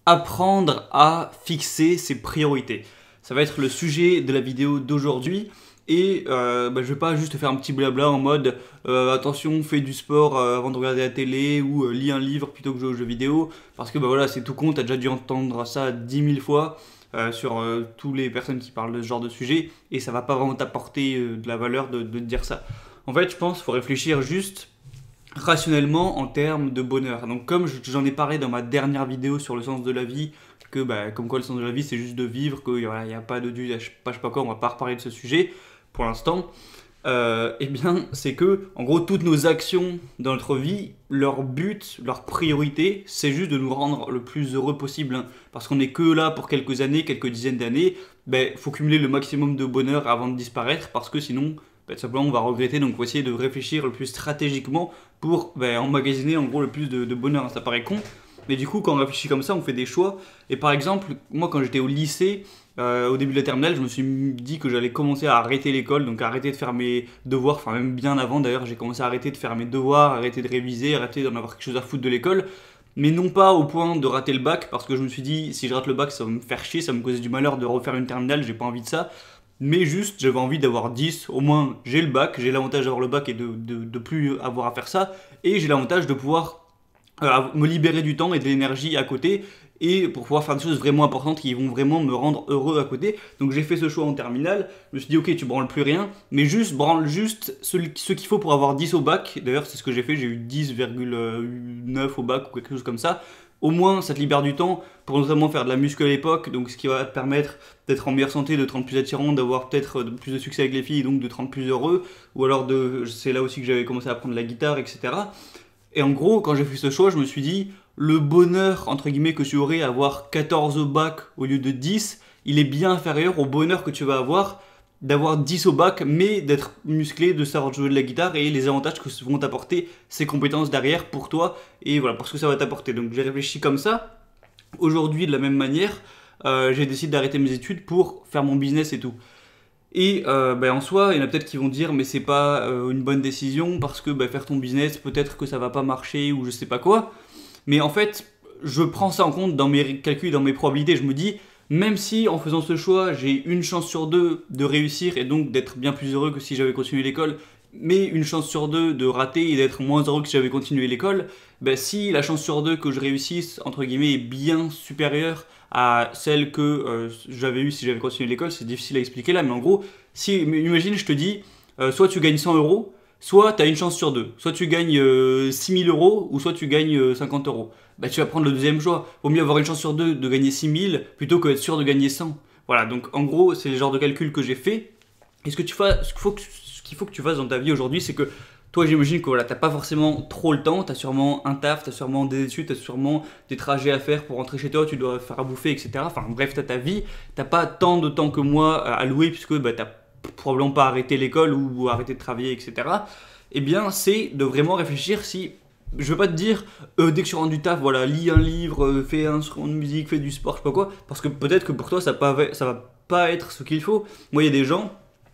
apprendre à fixer ses priorités. Ça va être le sujet de la vidéo d'aujourd'hui. Et je vais pas juste faire un petit blabla en mode attention, fais du sport avant de regarder la télé ou lis un livre plutôt que jouer aux jeux vidéo. Parce que voilà, c'est tout con, t'as déjà dû entendre ça 10 000 fois sur toutes les personnes qui parlent de ce genre de sujet. Et ça va pas vraiment t'apporter de la valeur de te dire ça. En fait, je pense qu'il faut réfléchir juste rationnellement en termes de bonheur. Donc comme j'en ai parlé dans ma dernière vidéo sur le sens de la vie, que comme quoi le sens de la vie c'est juste de vivre, qu'il n'y a pas de Dieu, je sais pas quoi, on va pas reparler de ce sujet pour l'instant. Eh bien c'est que en gros toutes nos actions dans notre vie, leur but, leur priorité, c'est juste de nous rendre le plus heureux possible, hein. Parce qu'on n'est que là pour quelques années, quelques dizaines d'années, faut cumuler le maximum de bonheur avant de disparaître, parce que sinon tout simplement on va regretter. Donc il faut essayer de réfléchir le plus stratégiquement pour emmagasiner en gros le plus de bonheur. Ça paraît con, mais du coup quand on réfléchit comme ça on fait des choix. Et par exemple moi quand j'étais au lycée, au début de la terminale, je me suis dit que j'allais commencer à arrêter l'école, donc arrêter de faire mes devoirs, enfin même bien avant d'ailleurs, j'ai commencé à arrêter de faire mes devoirs, arrêter de réviser, arrêter d'en avoir quelque chose à foutre de l'école. Mais non pas au point de rater le bac, parce que je me suis dit si je rate le bac ça va me faire chier, ça va me causer du malheur de refaire une terminale, j'ai pas envie de ça. Mais juste, j'avais envie d'avoir 10, au moins j'ai le bac, j'ai l'avantage d'avoir le bac et de plus avoir à faire ça, et j'ai l'avantage de pouvoir me libérer du temps et de l'énergie à côté, et pour pouvoir faire des choses vraiment importantes qui vont vraiment me rendre heureux à côté. Donc j'ai fait ce choix en terminale, je me suis dit ok tu branles plus rien, mais branle juste ce qu'il faut pour avoir 10 au bac. D'ailleurs c'est ce que j'ai fait, j'ai eu 10,9 au bac ou quelque chose comme ça. Au moins ça te libère du temps pour notamment faire de la muscu à l'époque, donc ce qui va te permettre d'être en meilleure santé, de te rendre plus attirant, d'avoir peut-être plus de succès avec les filles, donc de te rendre plus heureux, ou alors c'est là aussi que j'avais commencé à apprendre la guitare, etc. Et en gros, quand j'ai fait ce choix, je me suis dit, le bonheur, entre guillemets, que tu aurais à avoir 14 au bac au lieu de 10, il est bien inférieur au bonheur que tu vas avoir d'avoir 10 au bac, mais d'être musclé, de savoir jouer de la guitare et les avantages que vont t'apporter ces compétences derrière pour toi, et voilà, pour ce que ça va t'apporter. Donc j'ai réfléchi comme ça. Aujourd'hui, de la même manière, j'ai décidé d'arrêter mes études pour faire mon business et tout. Et en soi, il y en a peut-être qui vont dire mais c'est pas une bonne décision parce que faire ton business, peut-être que ça va pas marcher ou je sais pas quoi. Mais en fait, je prends ça en compte dans mes calculs, dans mes probabilités. Je me dis, même si en faisant ce choix, j'ai une chance sur deux de réussir et donc d'être bien plus heureux que si j'avais continué l'école, mais une chance sur deux de rater et d'être moins heureux que si j'avais continué l'école, si la chance sur deux que je réussisse, entre guillemets, est bien supérieure à celle que j'avais eue si j'avais continué l'école, c'est difficile à expliquer là, mais en gros, imagine, je te dis, soit tu gagnes 100 euros, soit tu as une chance sur deux. Soit tu gagnes 6 000 euros, ou soit tu gagnes 50 euros. Tu vas prendre le deuxième choix. Vaut mieux avoir une chance sur deux de gagner 6 000 plutôt que d'être sûr de gagner 100. Voilà, donc en gros, c'est le genre de calcul que j'ai fait. Et ce qu'il faut que tu fasses dans ta vie aujourd'hui, c'est que toi, j'imagine que voilà, t'as pas forcément trop le temps, t'as sûrement un taf, t'as sûrement des études, t'as sûrement des trajets à faire pour rentrer chez toi, tu dois faire à bouffer, etc. Enfin bref, t'as ta vie, t'as pas tant de temps que moi à louer puisque t'as probablement pas arrêté l'école ou arrêté de travailler, etc. Eh bien, c'est de vraiment réfléchir si... Je veux pas te dire, dès que tu rentres du taf, voilà, lis un livre, fais un instrument de musique, fais du sport, je sais pas quoi, parce que peut-être que pour toi, ça va pas être ce qu'il faut. Moi, il y a des gens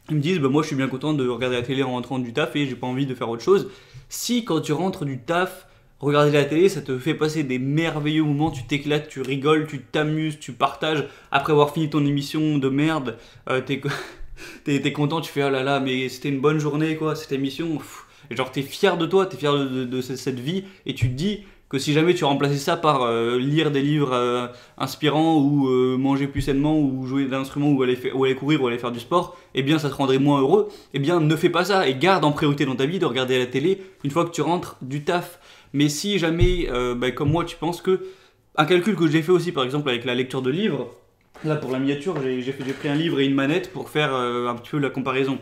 qui me disent, moi, je suis bien content de regarder la télé en rentrant du taf et j'ai pas envie de faire autre chose. Si, quand tu rentres du taf, regarder la télé, ça te fait passer des merveilleux moments, tu t'éclates, tu rigoles, tu t'amuses, tu partages, après avoir fini ton émission de merde, t'es content, tu fais oh là là, mais c'était une bonne journée quoi, cette émission. Et genre t'es fier de toi, t'es fier de cette vie, et tu te dis que si jamais tu remplaçais ça par lire des livres inspirants ou manger plus sainement ou jouer d'un instrument ou aller courir ou aller faire du sport, eh bien ça te rendrait moins heureux. Eh bien ne fais pas ça et garde en priorité dans ta vie de regarder la télé une fois que tu rentres du taf. Mais si jamais, comme moi, tu penses que un calcul que j'ai fait aussi par exemple avec la lecture de livres, là pour la miniature j'ai pris un livre et une manette pour faire un petit peu la comparaison.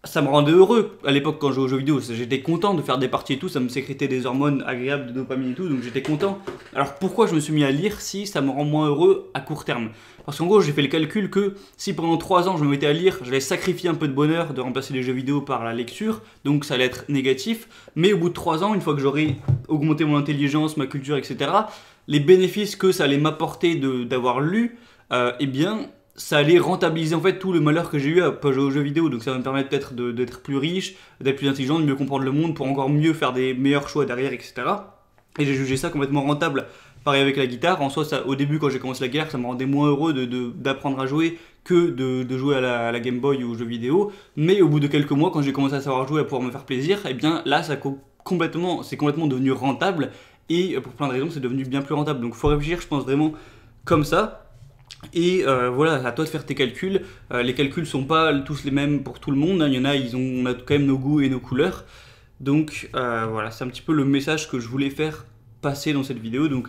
Ça me rendait heureux à l'époque quand je jouais aux jeux vidéo, j'étais content de faire des parties et tout, ça me sécrétait des hormones agréables de dopamine et tout, donc j'étais content. Alors pourquoi je me suis mis à lire si ça me rend moins heureux à court terme? Parce qu'en gros j'ai fait le calcul que si pendant 3 ans je me mettais à lire, j'allais sacrifier un peu de bonheur de remplacer les jeux vidéo par la lecture, donc ça allait être négatif, mais au bout de 3 ans, une fois que j'aurais augmenté mon intelligence, ma culture, etc., les bénéfices que ça allait m'apporter d'avoir lu, eh bien... ça allait rentabiliser en fait tout le malheur que j'ai eu à pas jouer aux jeux vidéo, donc ça va me permettre peut-être d'être plus riche, d'être plus intelligent, de mieux comprendre le monde pour encore mieux faire des meilleurs choix derrière, etc. Et j'ai jugé ça complètement rentable Pareil avec la guitare, en soi, au début quand j'ai commencé la guitare, ça me rendait moins heureux d'apprendre à jouer que de jouer à la Game Boy ou aux jeux vidéo. Mais au bout de quelques mois, quand j'ai commencé à savoir jouer, à pouvoir me faire plaisir, et bien là, c'est complètement devenu rentable. Et pour plein de raisons, c'est devenu bien plus rentable. Donc il faut réfléchir, je pense vraiment comme ça. Et voilà, à toi de faire tes calculs. Les calculs sont pas tous les mêmes pour tout le monde. Il y en a, on a quand même nos goûts et nos couleurs. Donc voilà, c'est un petit peu le message que je voulais faire passer dans cette vidéo. Donc,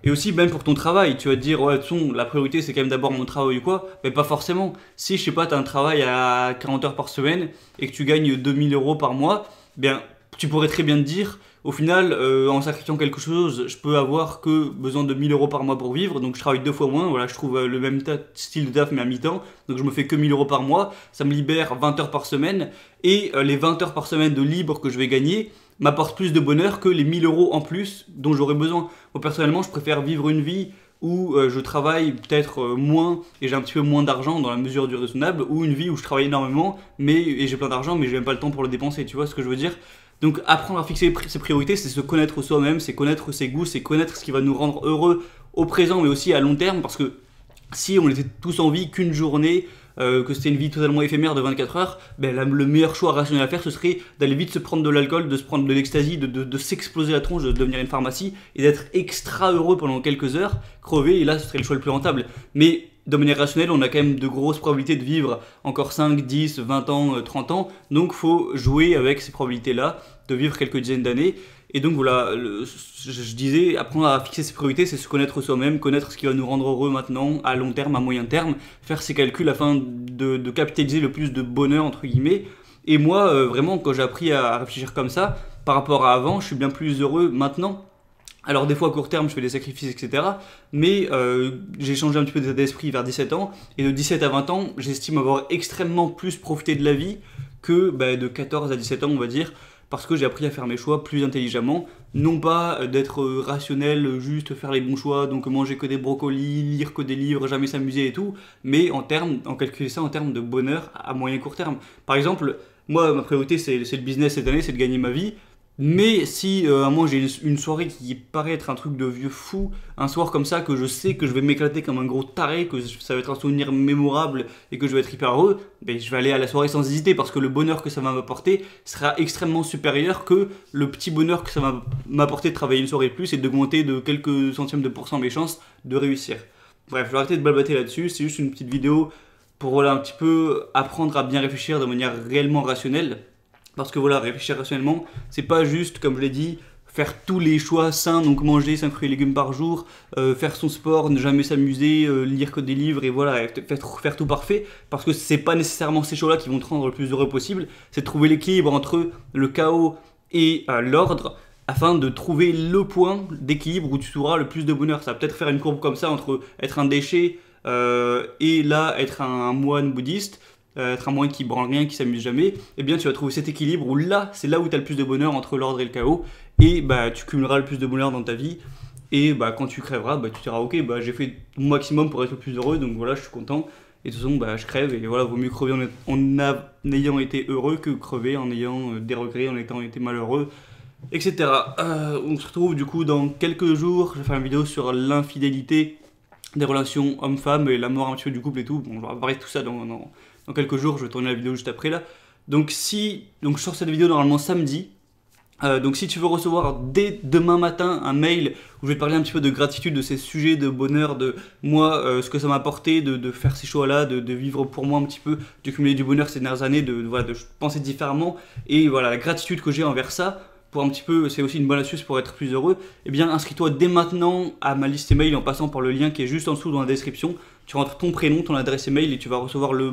et aussi même pour ton travail, tu vas te dire, ouais, la priorité c'est quand même d'abord mon travail ou quoi. Mais pas forcément. Si, je sais pas, tu as un travail à 40 heures par semaine et que tu gagnes 2000 euros par mois, bien, tu pourrais très bien te dire, au final, en sacrifiant quelque chose, je peux avoir que besoin de 1000 euros par mois pour vivre, donc je travaille 2 fois moins, voilà, je trouve le même style de taf mais à mi-temps, donc je me fais que 1000 euros par mois, ça me libère 20 heures par semaine, et les 20 heures par semaine de libre que je vais gagner m'apportent plus de bonheur que les 1000 euros en plus dont j'aurais besoin. Moi personnellement, je préfère vivre une vie où je travaille peut-être moins et j'ai un petit peu moins d'argent dans la mesure du raisonnable, ou une vie où je travaille énormément et j'ai plein d'argent mais j'ai même pas le temps pour le dépenser, tu vois ce que je veux dire? Donc apprendre à fixer ses priorités, c'est se connaître soi-même, c'est connaître ses goûts, c'est connaître ce qui va nous rendre heureux au présent mais aussi à long terme, parce que si on était tous en vie qu'une journée, que c'était une vie totalement éphémère de 24 heures, ben le meilleur choix rationnel à faire, ce serait d'aller vite se prendre de l'alcool, de se prendre de l'ecstasy, de s'exploser la tronche, de devenir une pharmacie et d'être extra heureux pendant quelques heures, crever, et là ce serait le choix le plus rentable. Mais de manière rationnelle, on a quand même de grosses probabilités de vivre encore 5, 10, 20 ans, 30 ans, donc faut jouer avec ces probabilités-là, de vivre quelques dizaines d'années. Et donc voilà, je disais, apprendre à fixer ses priorités, c'est se connaître soi-même, connaître ce qui va nous rendre heureux maintenant, à long terme, à moyen terme, faire ses calculs afin de capitaliser le plus de bonheur, entre guillemets. Et moi, vraiment, quand j'ai appris à réfléchir comme ça, par rapport à avant, je suis bien plus heureux maintenant. Alors des fois à court terme je fais des sacrifices, etc. Mais j'ai changé un petit peu d'état d'esprit vers 17 ans, et de 17 à 20 ans j'estime avoir extrêmement plus profité de la vie que de 14 à 17 ans, on va dire, parce que j'ai appris à faire mes choix plus intelligemment, non pas d'être rationnel, juste faire les bons choix, donc manger que des brocolis, lire que des livres, jamais s'amuser et tout, mais en calculer ça en termes de bonheur à moyen court terme. Par exemple, moi ma priorité c'est le business cette année, c'est de gagner ma vie. Mais si à un moment j'ai une soirée qui paraît être un truc de vieux fou, un soir comme ça que je sais que je vais m'éclater comme un gros taré, que ça va être un souvenir mémorable et que je vais être hyper heureux, ben je vais aller à la soirée sans hésiter, parce que le bonheur que ça va m'apporter sera extrêmement supérieur que le petit bonheur que ça va m'apporter de travailler une soirée de plus et d'augmenter de quelques centièmes de pourcent mes chances de réussir. Bref, je vais arrêter de blablater là-dessus, c'est juste une petite vidéo pour voilà, un petit peu apprendre à bien réfléchir de manière réellement rationnelle. Parce que voilà, réfléchir rationnellement, c'est pas juste, comme je l'ai dit, faire tous les choix sains, donc manger 5 fruits et légumes par jour, faire son sport, ne jamais s'amuser, lire que des livres et voilà, faire tout parfait. Parce que c'est pas nécessairement ces choix-là qui vont te rendre le plus heureux possible, c'est de trouver l'équilibre entre le chaos et l'ordre, afin de trouver le point d'équilibre où tu trouveras le plus de bonheur. Ça va peut-être faire une courbe comme ça entre être un déchet et là être un moine bouddhiste. Être un moine qui branle rien, qui s'amuse jamais, eh bien tu vas trouver cet équilibre où là, c'est là où tu as le plus de bonheur entre l'ordre et le chaos, et tu cumuleras le plus de bonheur dans ta vie, et quand tu crèveras, tu diras ok, j'ai fait mon maximum pour être le plus heureux, donc voilà, je suis content, et de toute façon, je crève, et voilà, vaut mieux crever en ayant été heureux que crever en ayant des regrets, en ayant été malheureux, etc. On se retrouve du coup dans quelques jours, je vais faire une vidéo sur l'infidélité des relations hommes-femmes et la mort un petit peu du couple et tout. Bon, on va parler de tout ça dans quelques jours, je vais tourner la vidéo juste après là. Donc je sors cette vidéo normalement samedi. Donc si tu veux recevoir dès demain matin un mail où je vais te parler un petit peu de gratitude, de ces sujets de bonheur, de moi, ce que ça m'a apporté, de faire ces choix-là, de vivre pour moi un petit peu, de cumuler du bonheur ces dernières années, de penser différemment, et voilà la gratitude que j'ai envers ça, pour un petit peu, c'est aussi une bonne astuce pour être plus heureux, eh bien inscris-toi dès maintenant à ma liste email en passant par le lien qui est juste en dessous dans la description. Tu rentres ton prénom, ton adresse email et tu vas recevoir le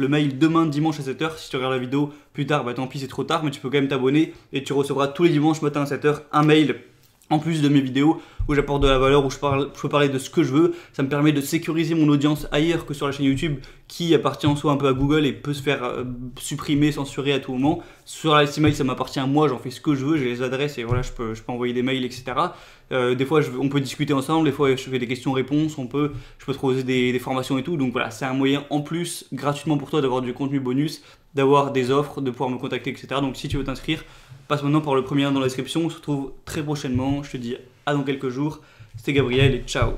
mail demain dimanche à 7h. Si tu regardes la vidéo plus tard, tant pis c'est trop tard, mais tu peux quand même t'abonner et tu recevras tous les dimanches matin à 7h un mail en plus de mes vidéos où j'apporte de la valeur, où je peux parler de ce que je veux. Ça me permet de sécuriser mon audience ailleurs que sur la chaîne YouTube qui appartient en soi un peu à Google et peut se faire supprimer, censurer à tout moment. Sur la liste email, ça m'appartient à moi, j'en fais ce que je veux, j'ai les adresses et voilà, je peux envoyer des mails, etc. Des fois, on peut discuter ensemble, des fois, je fais des questions-réponses, je peux te proposer des formations et tout. Donc voilà, c'est un moyen en plus, gratuitement pour toi, d'avoir du contenu bonus, d'avoir des offres, de pouvoir me contacter, etc. Donc si tu veux t'inscrire, passe maintenant par le premier lien dans la description. On se retrouve très prochainement. Je te dis à dans quelques jours. C'était Gabriel et ciao.